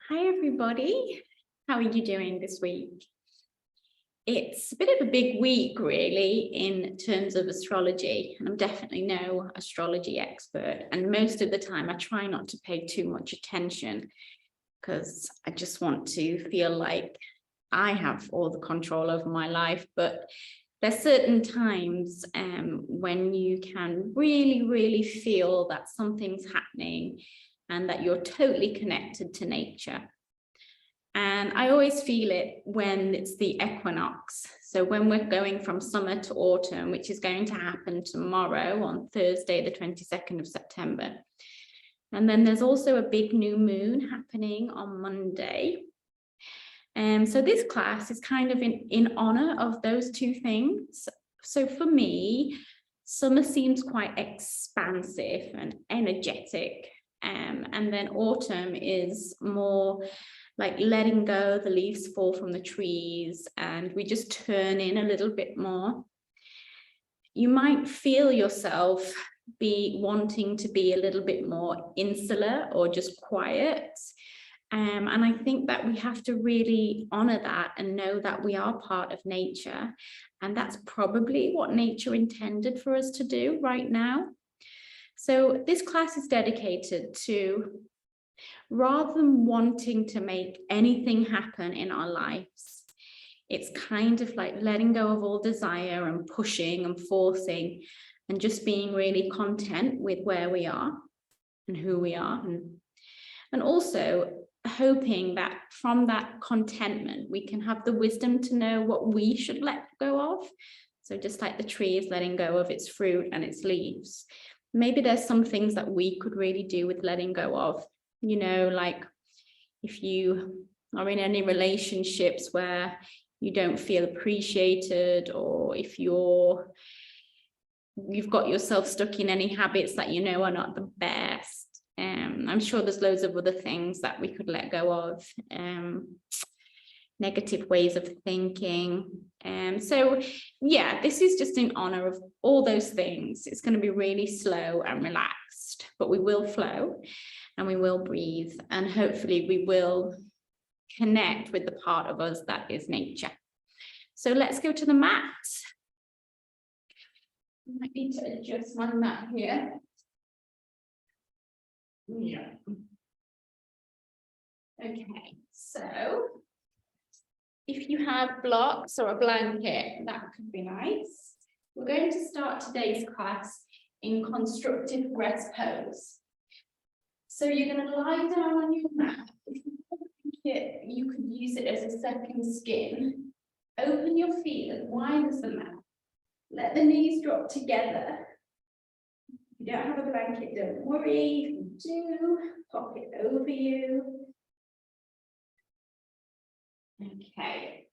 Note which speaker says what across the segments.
Speaker 1: Hi, everybody. How are you doing this week? It's a bit of a big week, really, in terms of astrology. And I'm definitely no astrology expert. And most of the time, I try not to pay too much attention because I just want to feel like I have all the control over my life. But there's certain times when you can really feel that something's happening and that you're totally connected to nature. And I always feel it when it's the equinox. So when we're going from summer to autumn, which is going to happen tomorrow on Thursday, the 22nd of September. And then there's also a big new moon happening on Monday. So this class is kind of in honor of those two things. So for me, summer seems quite expansive and energetic. And then autumn is more like letting go, the leaves fall from the trees and we just turn in a little bit more. You might feel yourself be wanting to be a little bit more insular or just quiet. And I think that we have to really honor that and know that we are part of nature. And that's probably what nature intended for us to do right now. So this class is dedicated to, rather than wanting to make anything happen in our lives, it's kind of like letting go of all desire and pushing and forcing and just being really content with where we are and who we are. And also hoping that from that contentment, we can have the wisdom to know what we should let go of. So just like the tree is letting go of its fruit and its leaves, maybe there's some things that we could really do with letting go of. You know, like if you are in any relationships where you don't feel appreciated, or if you've got yourself stuck in any habits that you know are not the best. I'm sure there's loads of other things that we could let go of, negative ways of thinking. So yeah, this is just in honor of all those things. It's going to be really slow and relaxed, but we will flow. And we will breathe, and hopefully we will connect with the part of us that is nature. So let's go to the mat. I might need to adjust my mat here. Yeah. Okay, so if you have blocks or a blanket, that could be nice. We're going to start today's class in constructive rest pose. So you're going to lie down on your mat. If you could use it as a second skin. Open your feet as wide as the mat. Let the knees drop together. If you don't have a blanket, don't worry. If you do, pop it over you. Okay.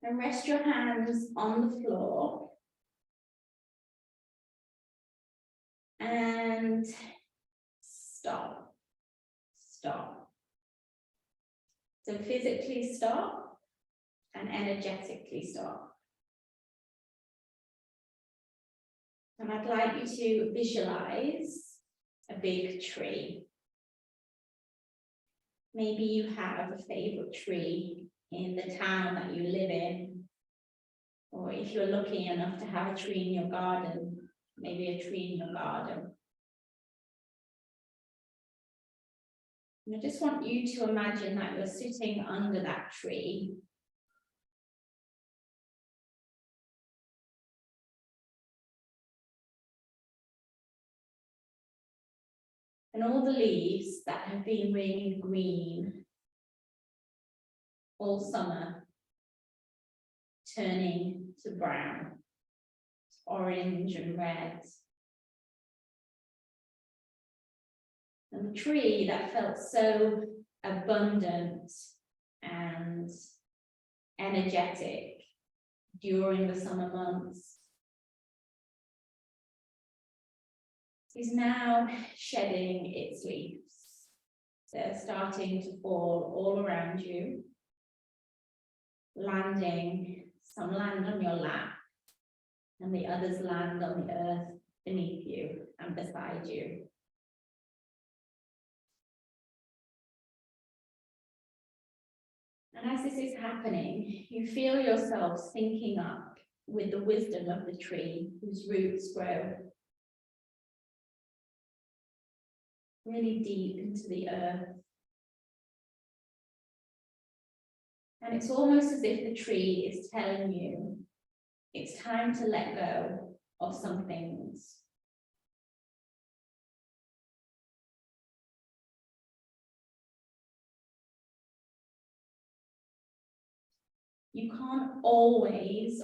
Speaker 1: And rest your hands on the floor. And stop. So physically stop and energetically stop. And I'd like you to visualize a big tree. Maybe you have a favorite tree in the town that you live in, or if you're lucky enough to have a tree in your garden, maybe a tree in your garden. And I just want you to imagine that you're sitting under that tree. And all the leaves that have been really green all summer, turning to brown, orange and red. And the tree that felt so abundant and energetic during the summer months is now shedding its leaves. They're starting to fall all around you, landing, some land on your lap, and the others land on the earth beneath you. you and beside you. And as this is happening, you feel yourself sinking up with the wisdom of the tree whose roots grow really deep into the earth. And it's almost as if the tree is telling you it's time to let go of some things. You can't always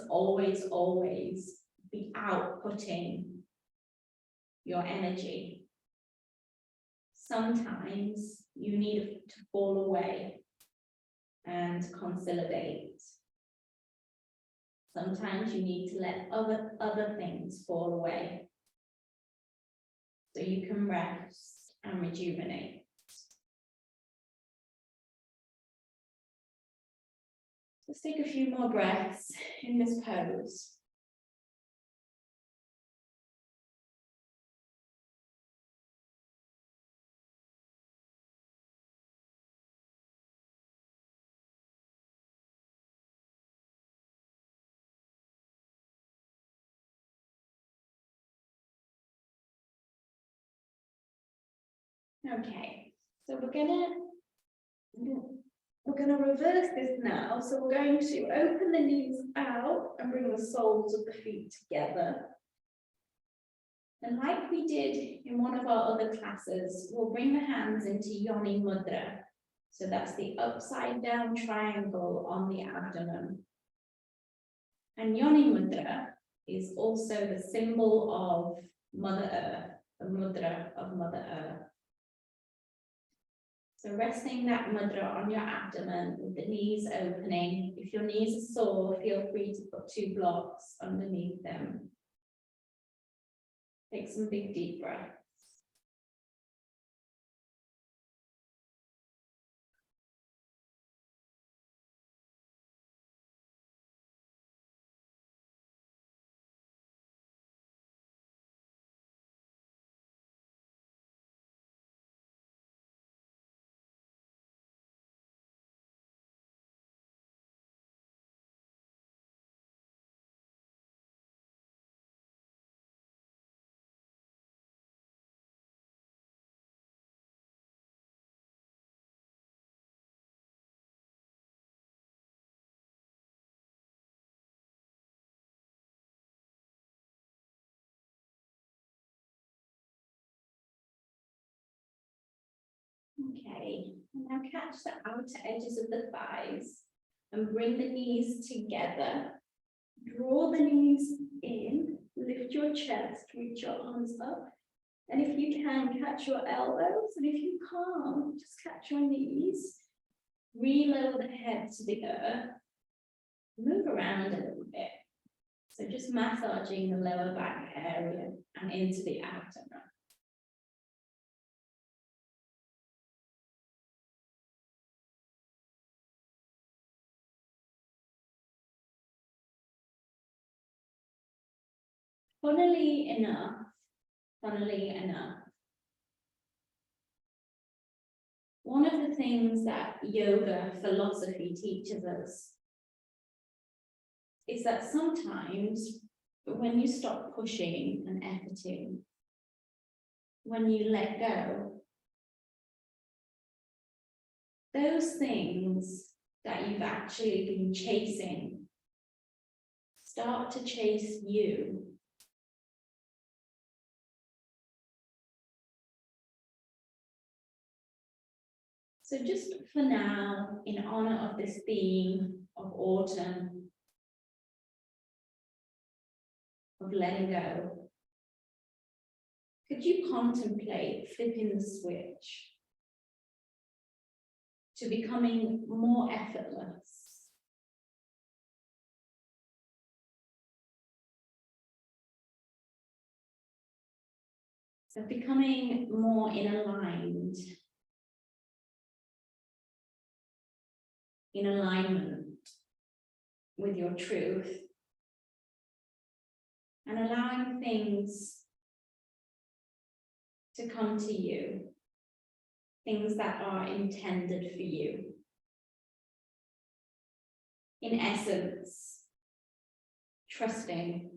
Speaker 1: be outputting your energy. Sometimes you need to fall away and consolidate. Sometimes you need to let other things fall away so you can rest and rejuvenate. Let's take a few more breaths in this pose. Okay, so we're gonna reverse this now. So we're going to open the knees out and bring the soles of the feet together. And like we did in one of our other classes, we'll bring the hands into Yoni Mudra. So that's the upside down triangle on the abdomen. And Yoni Mudra is also the symbol of Mother Earth, the mudra of Mother Earth. So resting that mudra on your abdomen with the knees opening. If your knees are sore, feel free to put 2 blocks underneath them. Take some big deep breaths. Okay, now catch the outer edges of the thighs and bring the knees together. Draw the knees in, lift your chest, reach your arms up. And if you can, catch your elbows. And if you can't, just catch your knees. Reload the head to the earth. Move around a little bit. So just massaging the lower back area and into the abdomen. Funnily enough, one of the things that yoga philosophy teaches us is that sometimes when you stop pushing and efforting, when you let go, those things that you've actually been chasing start to chase you. So just for now, in honor of this theme of autumn, of letting go, could you contemplate flipping the switch to becoming more effortless? So becoming more in alignment with your truth, and allowing things to come to you, things that are intended for you. In essence, trusting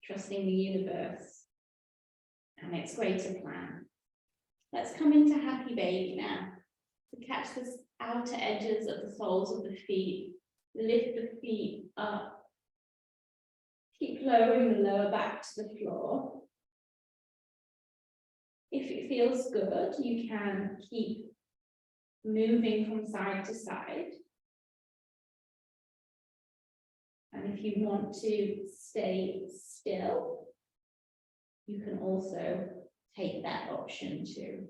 Speaker 1: the universe and its greater plan. Let's come into happy baby now. To catch the outer edges of the soles of the feet, lift the feet up. Keep lowering the lower back to the floor. If it feels good, you can keep moving from side to side. And if you want to stay still, you can also take that option too.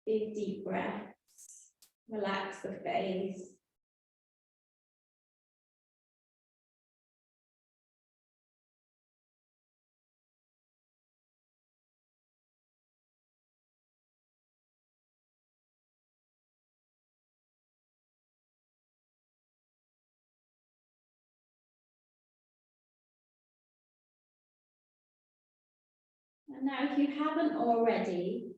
Speaker 1: Big deep breaths, relax the face. And now, if you haven't already,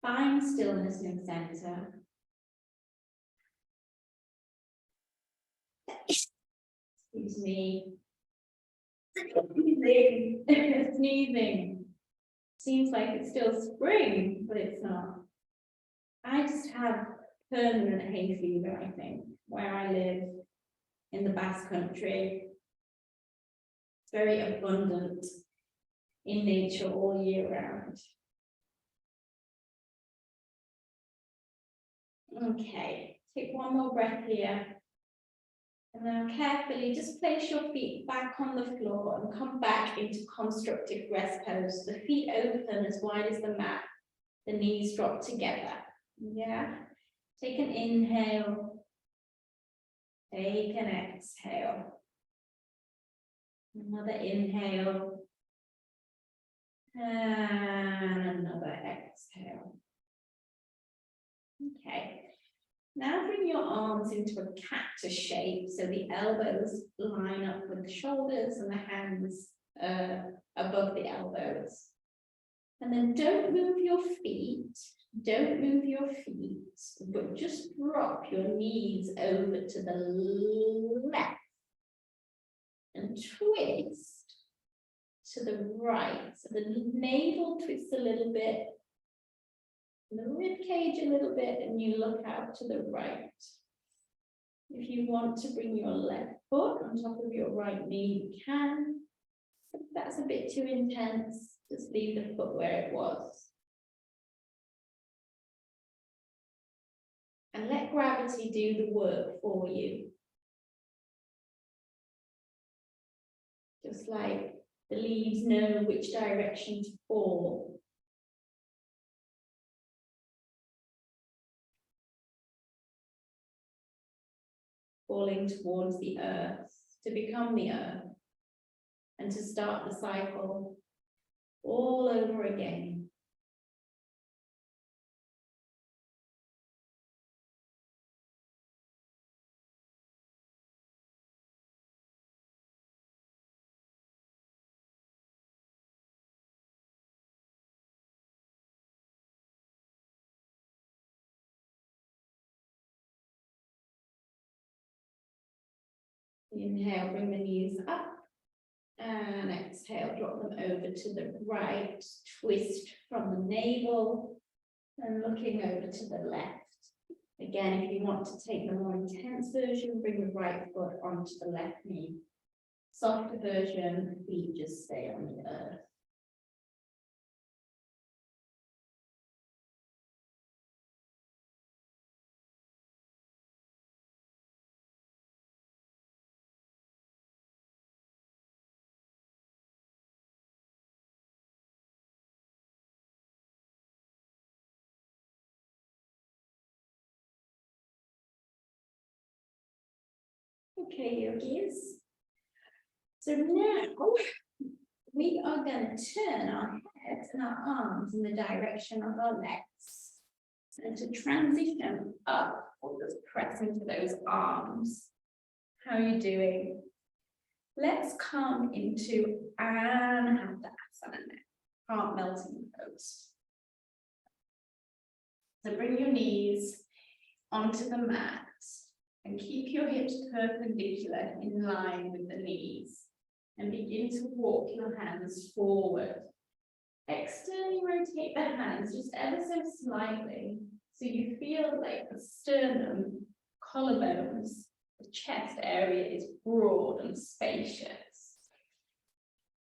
Speaker 1: find stillness in the center. Excuse me. Sneezing. Seems like it's still spring, but it's not. I just have permanent hay fever, I think, where I live in the Basque Country. It's very abundant in nature all year round. Okay, take one more breath here. And now carefully just place your feet back on the floor and come back into constructive rest pose. The feet open as wide as the mat. The knees drop together. Yeah. Take an inhale. Take an exhale. Another inhale. And another exhale. Okay. Now bring your arms into a cactus shape, so the elbows line up with the shoulders and the hands above the elbows. And then don't move your feet, but just drop your knees over to the left and twist to the right. So the navel twists a little bit, the rib cage a little bit, and you look out to the right. If you want to bring your left foot on top of your right knee, you can. If that's a bit too intense, just leave the foot where it was. And let gravity do the work for you. Just like the leaves know which direction to fall. Falling towards the earth, to become the earth, and to start the cycle all over again. Inhale, bring the knees up, and exhale, drop them over to the right, twist from the navel, and looking over to the left. Again, if you want to take the more intense version, bring the right foot onto the left knee. Softer version, feet just stay on the earth. Okay, yogis. So now we are going to turn our heads and our arms in the direction of our legs. And to transition up, we'll just press into those arms. How are you doing? Let's come into Anahata Asana now, heart melting pose. So bring your knees onto the mat and keep your hips perpendicular in line with the knees and begin to walk your hands forward. Externally rotate the hands just ever so slightly so you feel like the sternum, collarbones, the chest area is broad and spacious.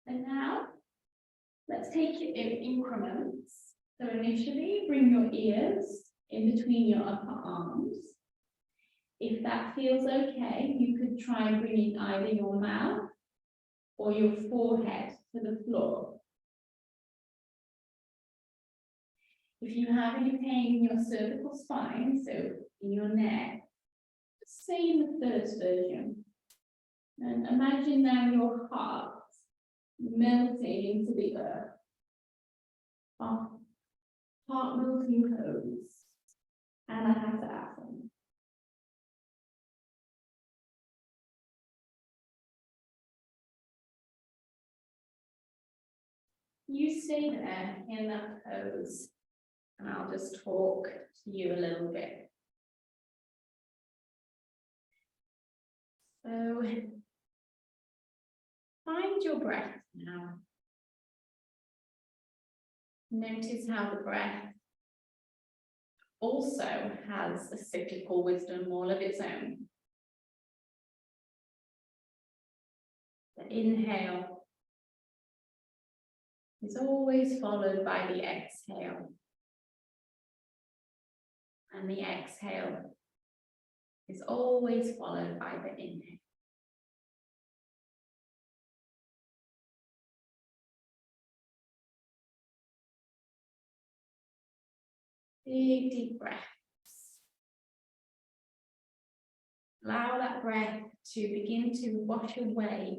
Speaker 1: And now, let's take it in increments. So initially, bring your ears in between your upper arms. If that feels okay, you could try bringing either your mouth or your forehead to the floor. If you have any pain in your cervical spine, so in your neck, say in the first version, and imagine now your heart melting into the earth. Heart melting pose, Anahata Asana. You stay there in that pose, and I'll just talk to you a little bit. So, find your breath now. Notice how the breath also has a cyclical wisdom all of its own. The inhale is always followed by the exhale. And the exhale is always followed by the inhale. Big deep breaths. Allow that breath to begin to wash away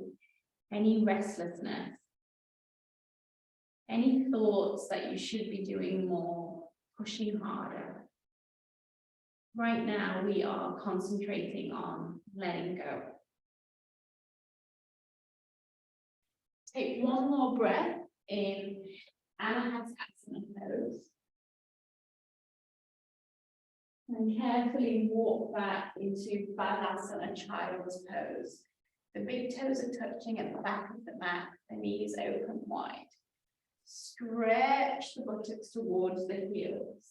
Speaker 1: any restlessness, any thoughts that you should be doing more, pushing harder. Right now, we are concentrating on letting go. Take one more breath in Anahata Asana pose. And carefully walk back into Balasana Child's pose. The big toes are touching at the back of the mat, the knees open wide. Stretch the buttocks towards the heels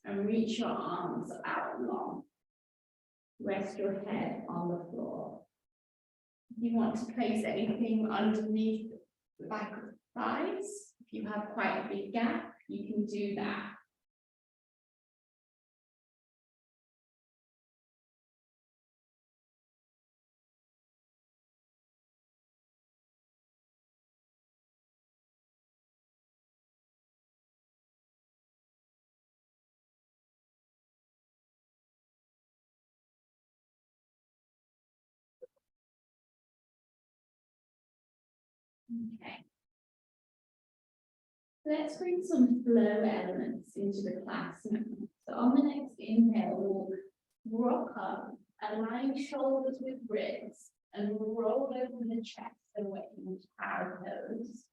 Speaker 1: and reach your arms out long. Rest your head on the floor. If you want to place anything underneath the back of the thighs, if you have quite a big gap, you can do that. Okay. Let's bring some flow elements into the class now. So on the next inhale, we'll rock up, align shoulders with ribs, and roll over the chest away into cow pose.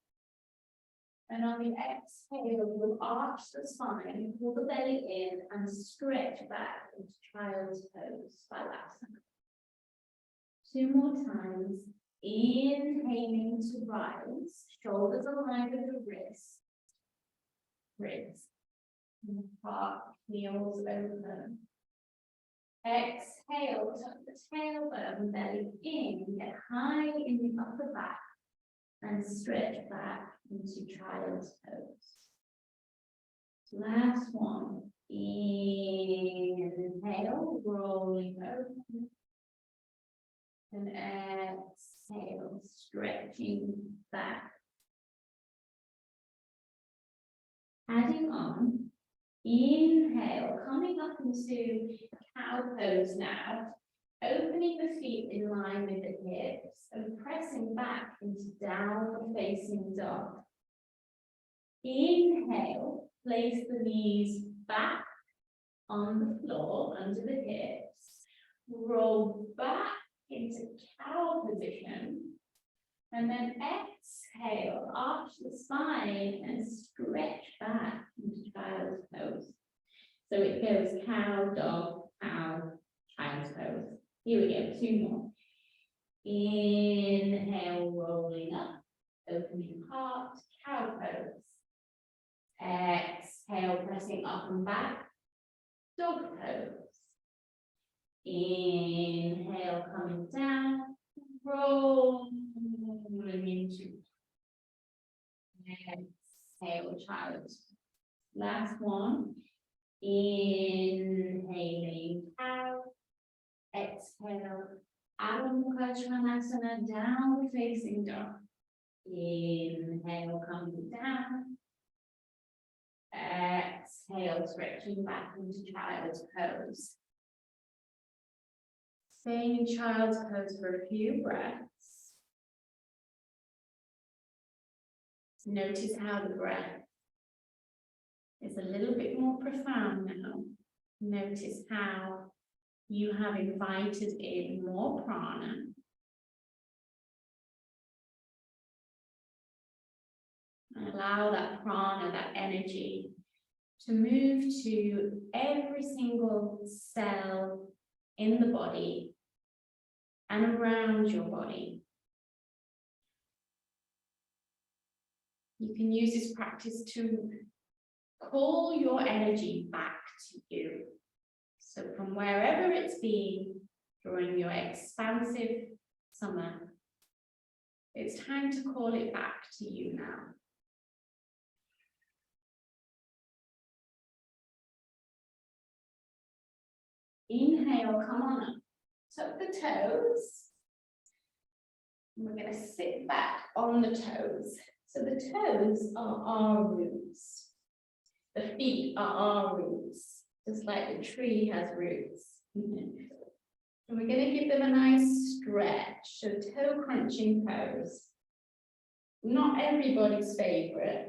Speaker 1: And on the exhale, we'll arch the spine, pull the belly in, and stretch back into child's pose, Balasana. 2 more times. Inhaling to rise, shoulders aligned with the wrists. And heart, heels open. Exhale, tuck the tailbone, belly in, get high in the upper back, and stretch back into child's pose. Last one. Inhale, rolling open. And exhale, stretching back. Adding on, inhale, coming up into cow pose now, opening the feet in line with the hips and pressing back into downward facing dog. Inhale, place the knees back on the floor under the hips, roll back into cow position And then exhale, arch the spine and stretch back into child's pose. So it goes cow, dog, cow, child's pose. Here we go, 2 more. Inhale, rolling up, opening heart, cow pose. Exhale, pressing up and back, dog pose. Inhale, coming down, rolling into. Exhale, child's. Last one. Inhaling cow. Exhale, Adho Mukha Svanasana, down facing dog. Inhale, coming down. Exhale, stretching back into child's pose. Staying in child's pose for a few breaths. Notice how the breath is a little bit more profound now. Notice how you have invited in more prana. And allow that prana, that energy, to move to every single cell in the body and around your body. You can use this practice to call your energy back to you. So from wherever it's been during your expansive summer, it's time to call it back to you now. Inhale, come on up, tuck the toes. And we're going to sit back on the toes. So the toes are our roots. The feet are our roots, just like the tree has roots. And we're going to give them a nice stretch, so toe crunching pose. Not everybody's favorite.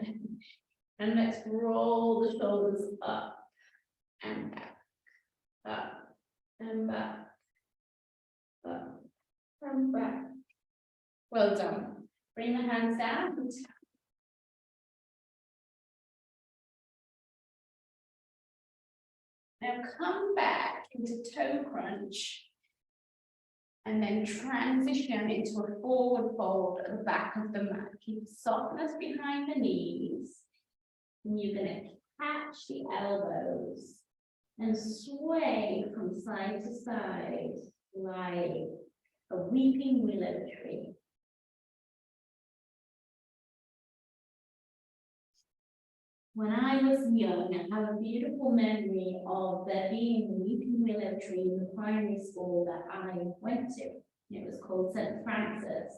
Speaker 1: And let's roll the shoulders up and back, up and back, up and back. Well done. Bring the hands down. Now come back into toe crunch and then transition into a forward fold at the back of the mat. Keep softness behind the knees. And you're going to catch the elbows and sway from side to side like a weeping willow tree. When I was young, I have a beautiful memory of there being a weeping willow tree in the primary school that I went to. It was called St. Francis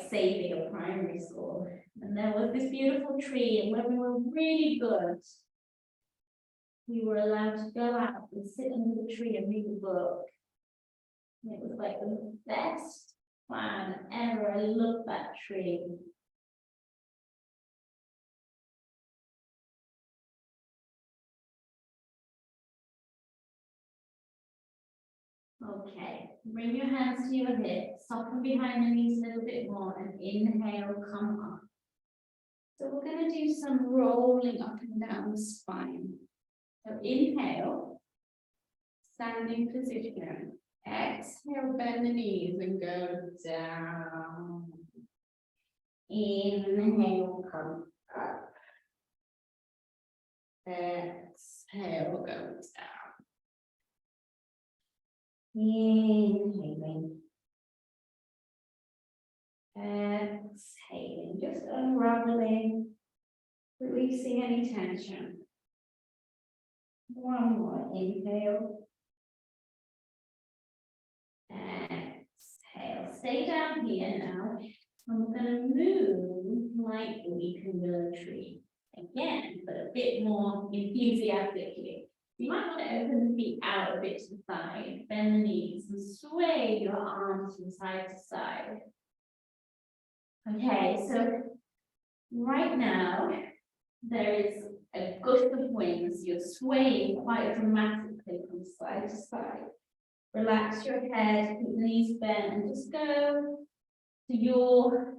Speaker 1: Xavier Primary School. And there was this beautiful tree, and when we were really good, we were allowed to go out and sit under the tree and read a book. And it was like the best plan ever. I loved that tree. Okay, bring your hands to your hips, soften behind the knees a little bit more, and inhale, come up. So we're going to do some rolling up and down the spine. So inhale, standing position. Exhale, bend the knees and go down. Inhale, come up. Exhale, go down. Inhaling. Exhaling, just unraveling, releasing any tension. One more inhale. Exhale. Stay down here now. And we're going to move like we can willow tree. Again, but a bit more enthusiastically. You might want to open the feet out a bit to the side, bend the knees, and sway your arms from side to side. Okay, so right now, there is a gust of wind. You're swaying quite dramatically from side to side. Relax your head, keep the knees bent, and just go to your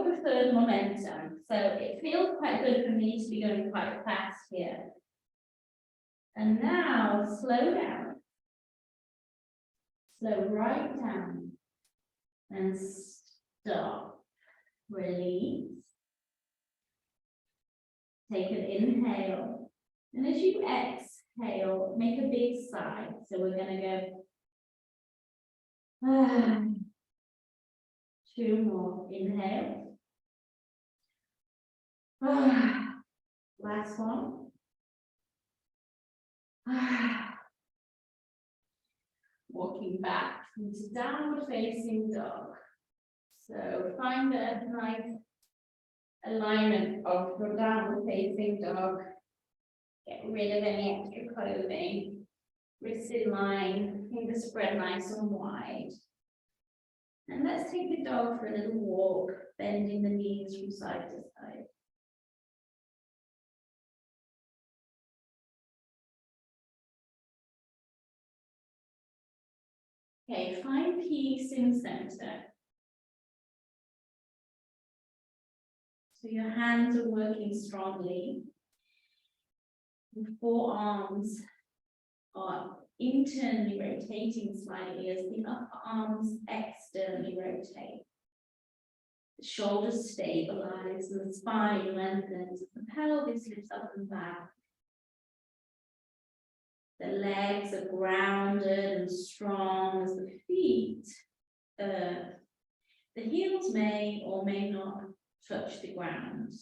Speaker 1: preferred momentum. So it feels quite good for me to be going quite fast here. And now slow down. Slow right down. And stop. Release. Take an inhale. And as you exhale, make a big sigh. So we're going to go. 2 more. Inhale. Last one. Walking back into downward facing dog. So find a nice alignment of your downward facing dog. Get rid of any extra clothing. Wrists in line, fingers spread nice and wide. And let's take the dog for a little walk, bending the knees from side to side. Okay, find peace in center. So your hands are working strongly. The forearms are internally rotating slightly as the upper arms externally rotate. The shoulders stabilize and the spine lengthens. The pelvis lifts up and back. The legs are grounded and strong as the feet. The heels may or may not touch the ground.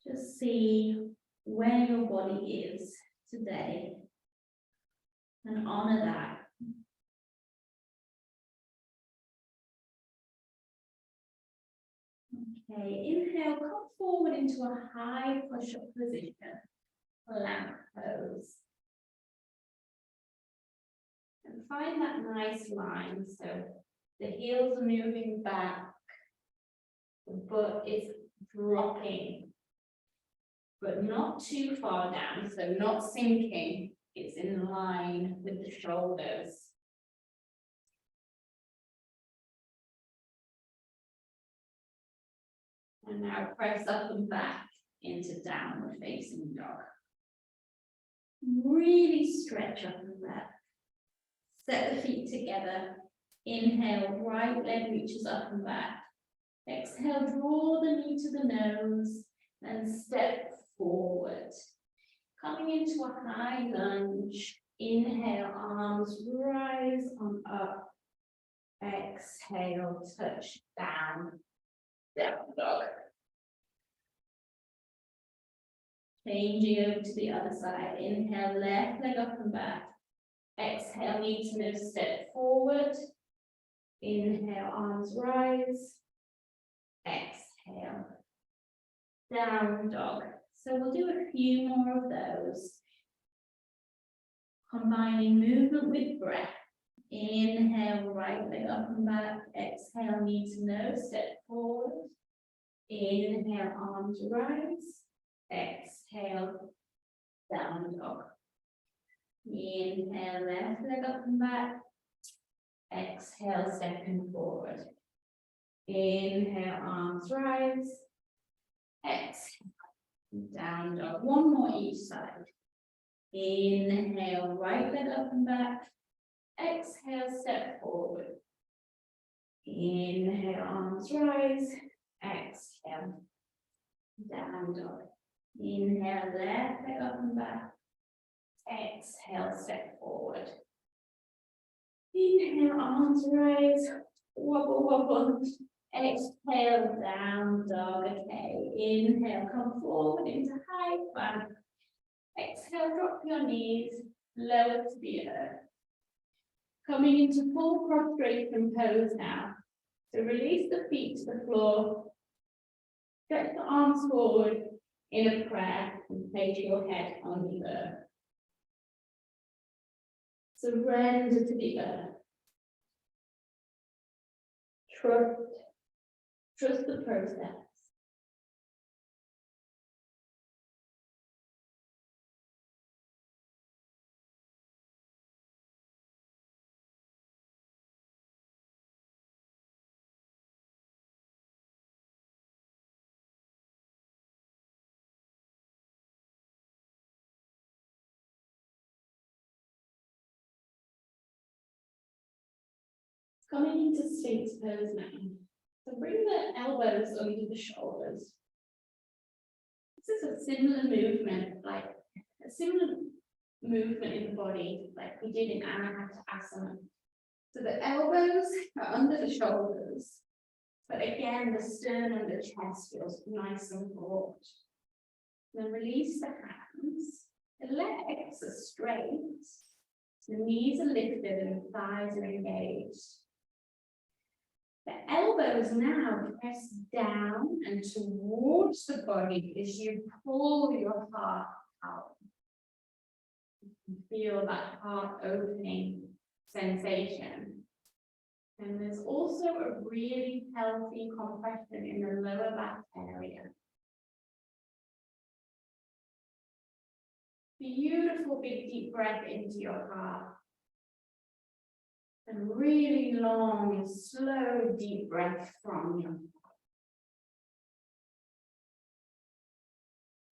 Speaker 1: Just see where your body is today and honor that. Okay, inhale, come forward into a high push-up position, plank pose. And find that nice line, so the heels are moving back, the butt is dropping, but not too far down, so not sinking, it's in line with the shoulders. And now press up and back into downward facing dog. Really stretch up and back. Set the feet together. Inhale, right leg reaches up and back. Exhale, draw the knee to the nose and step forward. Coming into a high lunge. Inhale, arms rise on up. Exhale, touch down. Down dog. Changing over to the other side. Inhale, left leg up and back. Exhale, knee to nose, step forward. Inhale, arms rise. Exhale. Down dog. So we'll do a few more of those. Combining movement with breath. Inhale, right leg up and back. Exhale, knee to nose, step forward. Inhale, arms rise. Exhale, down dog. Inhale, left leg up and back. Exhale, stepping forward. Inhale, arms rise. Exhale, down dog. One more each side. Inhale, right leg up and back. Exhale, step forward. Inhale, arms rise. Exhale, down dog. Inhale, left leg up and back. Exhale, step forward. Inhale, arms rise. Wobble, wobble. Exhale, down dog. Okay. Inhale, come forward into high plank. Exhale, drop your knees, lower to the earth. Coming into full prostration pose now. So release the feet to the floor. Stretch the arms forward in a prayer and place your head on the earth. Surrender to the earth. Trust the process. Coming into Sphinx pose now. So bring the elbows under the shoulders. This is a similar movement, like a similar movement in the body, like we did in Anahata. So the elbows are under the shoulders, but again, the sternum and the chest feels nice and broad. Then release the hands. The legs are straight. The knees are lifted and thighs are engaged. The elbows now press down and towards the body as you pull your heart out. You can feel that heart opening sensation. And there's also a really healthy compression in the lower back area. Beautiful big deep breath into your heart. And really long, slow, deep breath from your heart.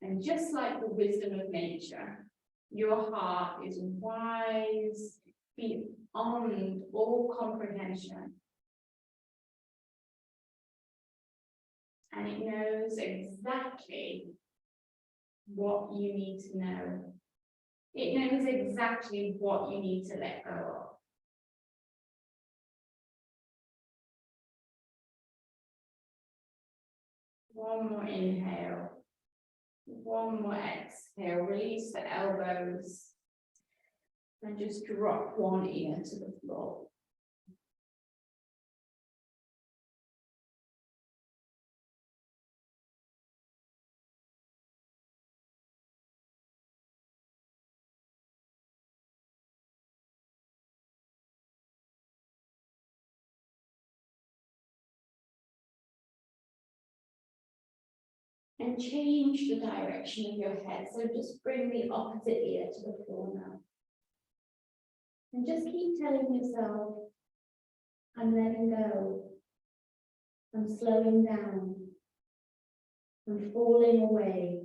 Speaker 1: And just like the wisdom of nature, your heart is wise beyond all comprehension. And it knows exactly what you need to know. It knows exactly what you need to let go of. One more inhale. One more exhale. Release the elbows. And just drop one ear to the floor. And change the direction of your head. So just bring the opposite ear to the floor now. And just keep telling yourself, I'm letting go. I'm slowing down. I'm falling away.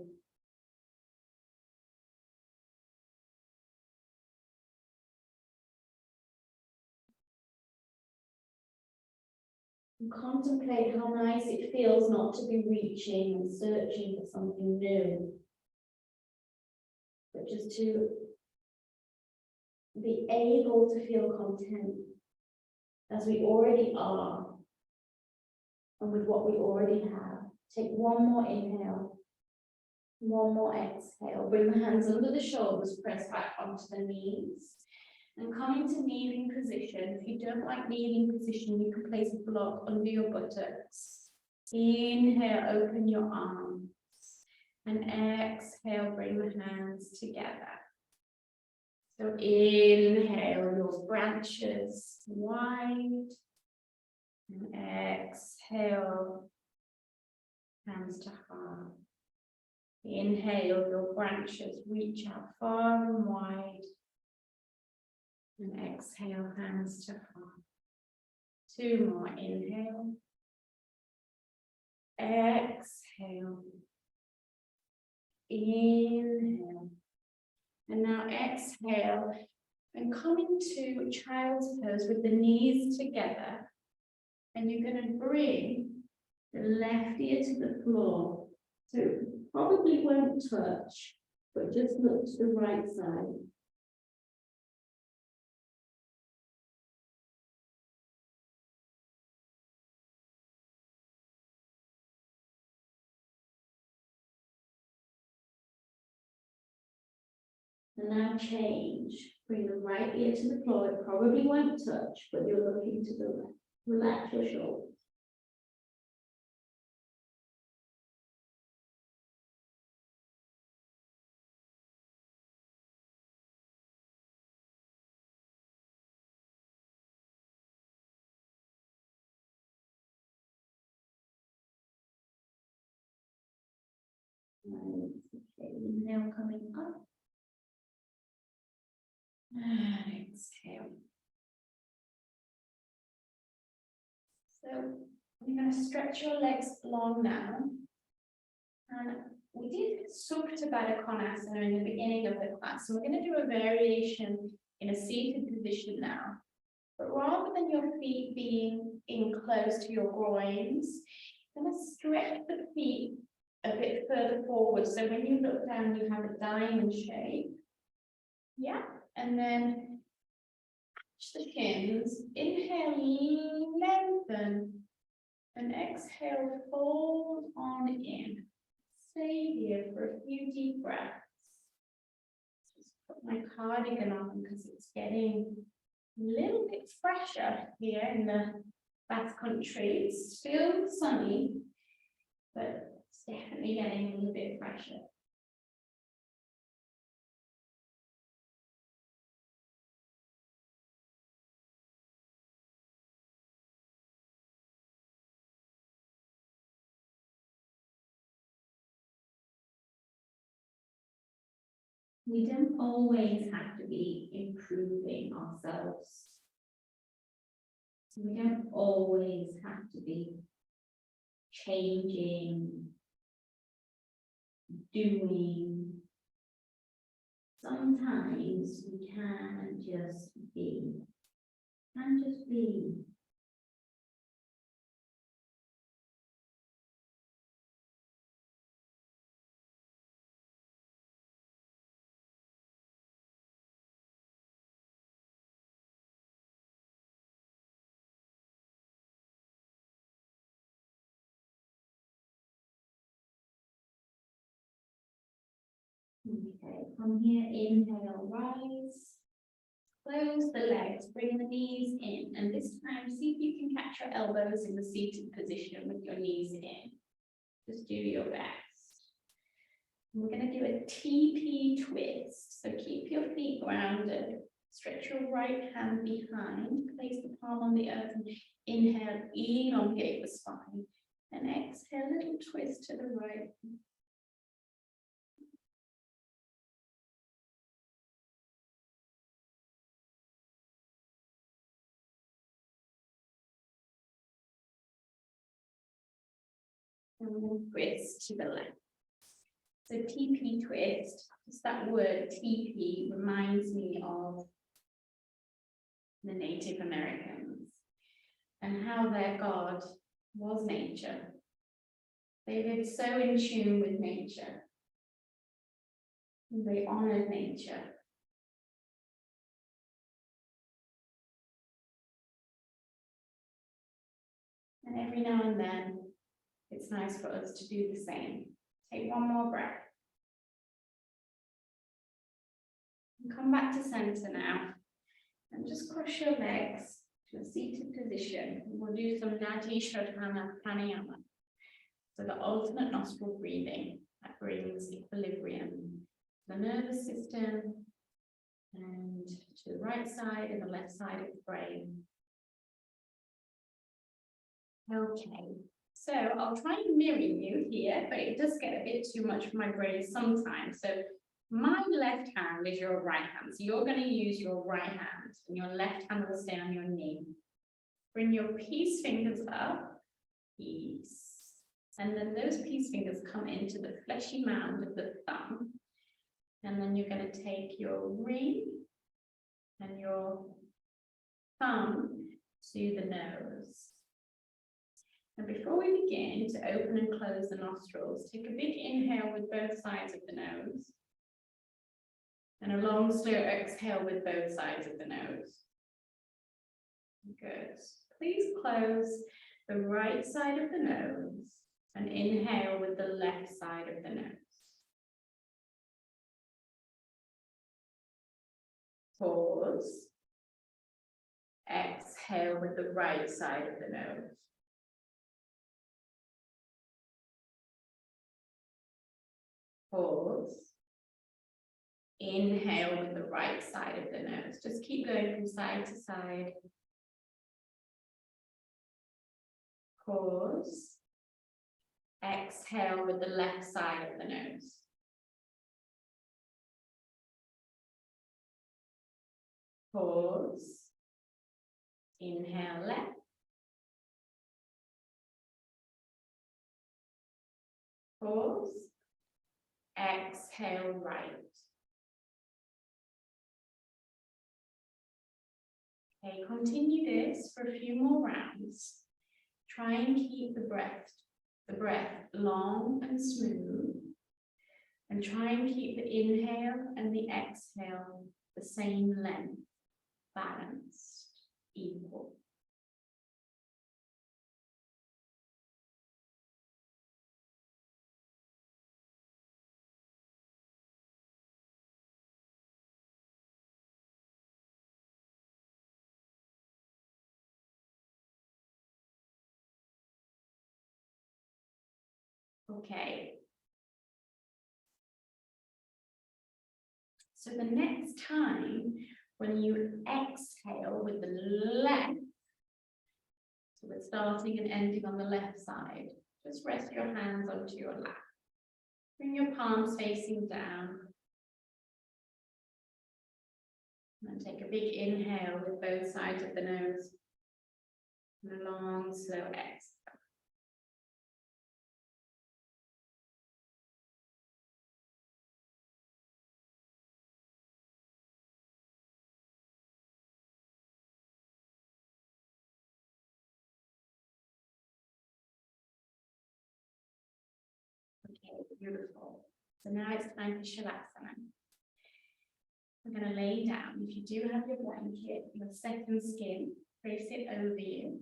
Speaker 1: And contemplate how nice it feels not to be reaching and searching for something new, but just to be able to feel content as we already are and with what we already have. Take one more inhale, one more exhale. Bring the hands under the shoulders, press back onto the knees. And come into kneeling position. If you don't like kneeling position, you can place a block under your buttocks. Inhale, open your arms. And exhale, bring the hands together. So inhale, your branches wide. And exhale, hands to heart. Inhale, your branches reach out far and wide. And exhale, hands to heart. Two more, inhale. Exhale. Inhale. And now exhale. And come into child's pose with the knees together. And you're going to bring the left ear to the floor. So it probably won't touch, but just look to the right side. And now change. Bring the right ear to the floor. It probably won't touch, but you're looking to the left. Relax your shoulders. Okay, inhale coming up. And exhale. So you're going to stretch your legs long now. And we did Supta Baddha Konasana in the beginning of the class. So we're going to do a variation in a seated position now. But rather than your feet being in close to your groins, you're going to stretch the feet a bit further forward. So when you look down, you have a diamond shape. Yeah, and then touch the shins. Inhale, lengthen, and exhale, fold on in. Stay here for a few deep breaths. Just put my cardigan on because it's getting a little bit fresher here in the Basque Country. It's still sunny, but it's definitely getting a little bit fresher. We don't always have to be improving ourselves. We don't always have to be changing, doing. Sometimes we can just be. Okay, from here, inhale, rise. Close the legs, bring the knees in, and this time see if you can catch your elbows in the seated position with your knees in. Just do your best. We're going to do a TP twist. So keep your feet grounded. Stretch your right hand behind. Place the palm on the earth and inhale, elongate the spine. And exhale, a little twist to the right. And we'll twist to the left. So TP twist, just that word TP reminds me of the Native Americans and how their God was nature. They lived so in tune with nature. And they honored nature. And every now and then, it's nice for us to do the same. Take one more breath. And come back to center now. And just cross your legs to a seated position. We'll do some Nadi Shodhana Pranayama. So the alternate nostril breathing that brings equilibrium to the nervous system and to the right side and the left side of the brain. Okay. So I'll try and mirror you here, but it does get a bit too much for my brain sometimes. So my left hand is your right hand. So you're going to use your right hand and your left hand will stay on your knee. Bring your peace fingers up, peace. And then those peace fingers come into the fleshy mound of the thumb. And then you're going to take your ring and your thumb to the nose. And before we begin to open and close the nostrils, take a big inhale with both sides of the nose. And a long, slow exhale with both sides of the nose. Good. Please close the right side of the nose and inhale with the left side of the nose. Pause. Exhale with the right side of the nose. Pause. Inhale with the right side of the nose. Just keep going from side to side. Pause. Exhale with the left side of the nose. Pause. Inhale left. Pause. Exhale right. Okay, continue this for a few more rounds. Try and keep the breath long and smooth. And try and keep the inhale and the exhale the same length, balanced, equal. Okay. So the next time when you exhale with the left, so we're starting and ending on the left side, just rest your hands onto your lap. Bring your palms facing down. And take a big inhale with both sides of the nose. And a long, slow exhale. Okay, beautiful. So now it's time for Shavasana. We're going to lay down. If you do have your blanket, your second skin, place it over you.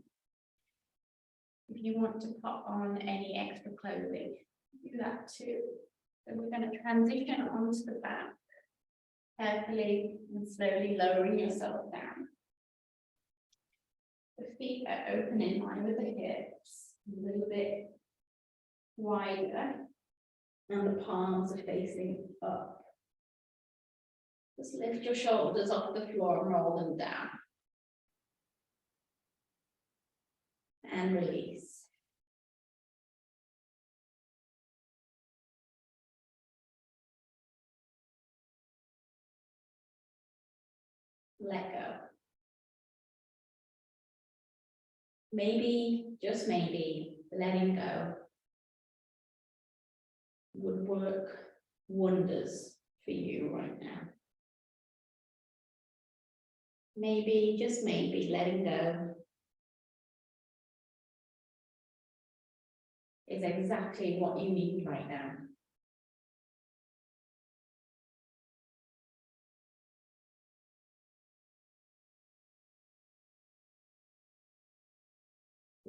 Speaker 1: If you want to pop on any extra clothing, do that too. So we're going to transition onto the back, carefully and slowly lowering yourself down. The feet are open in line with the hips, a little bit wider, and the palms are facing up. Just lift your shoulders off the floor and roll them down. And release. Let go. Maybe, just maybe, letting go would work wonders for you right now. Maybe, just maybe, letting go is exactly what you need right now.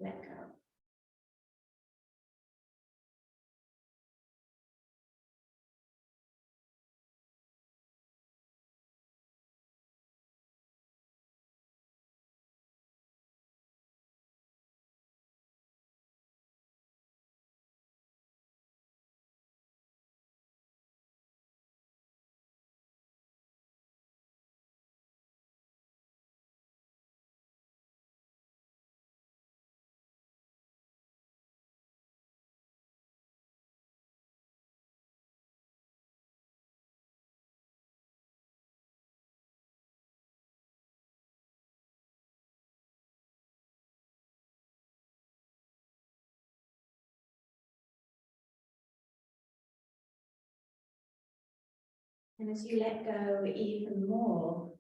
Speaker 1: Let go. And as you let go even more,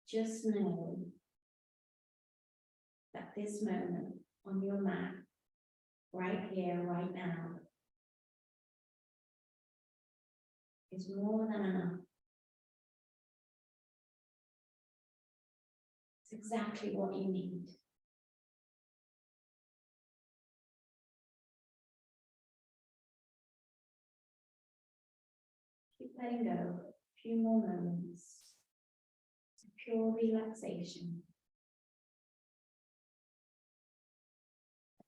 Speaker 1: just know that this moment on your mat, right here, right now, is more than enough. It's exactly what you need. Keep letting go. A few more moments. Pure relaxation.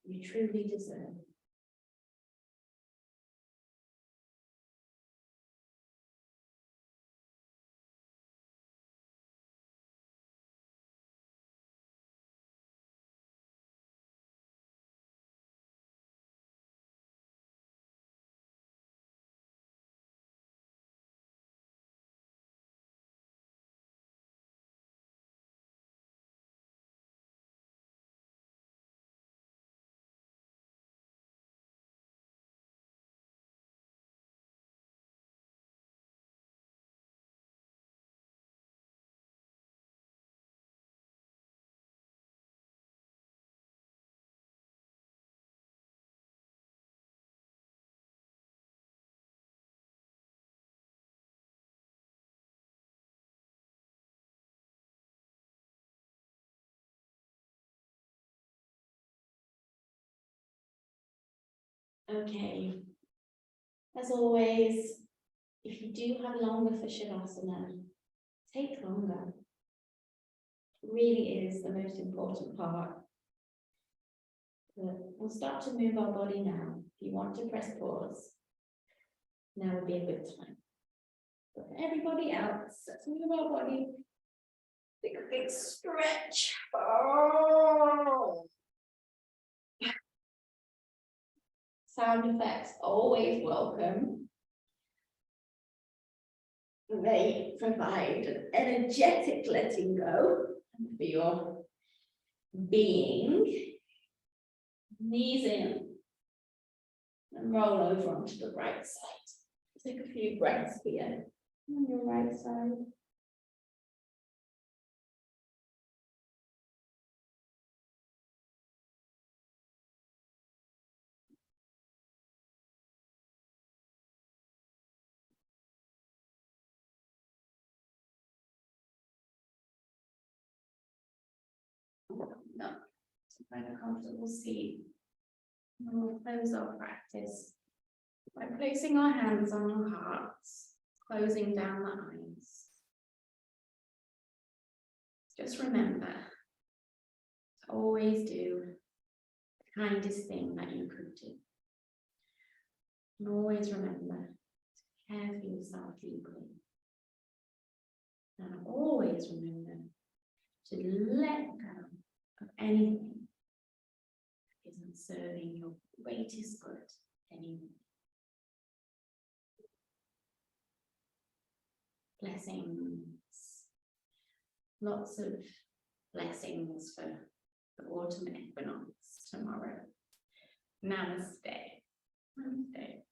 Speaker 1: You truly deserve. Okay. As always, if you do have longer for Shavasana, take longer. It really is the most important part. But we'll start to move our body now. If you want to press pause, now would be a good time. But for everybody else, let's move our body. Take a big stretch. Oh. Sound effects always welcome. They provide an energetic letting go for your being. Knees in and roll over onto the right side. Take a few breaths here on your right side. No, so find a comfortable seat. And we'll close our practice by placing our hands on our hearts, closing down the eyes. Just remember to always do the kindest thing that you could do. And always remember to care for yourself deeply. And always remember to let go of anything that isn't serving your greatest good anymore. Blessings. Lots of blessings for the autumn equinox tomorrow. Namaste. Namaste.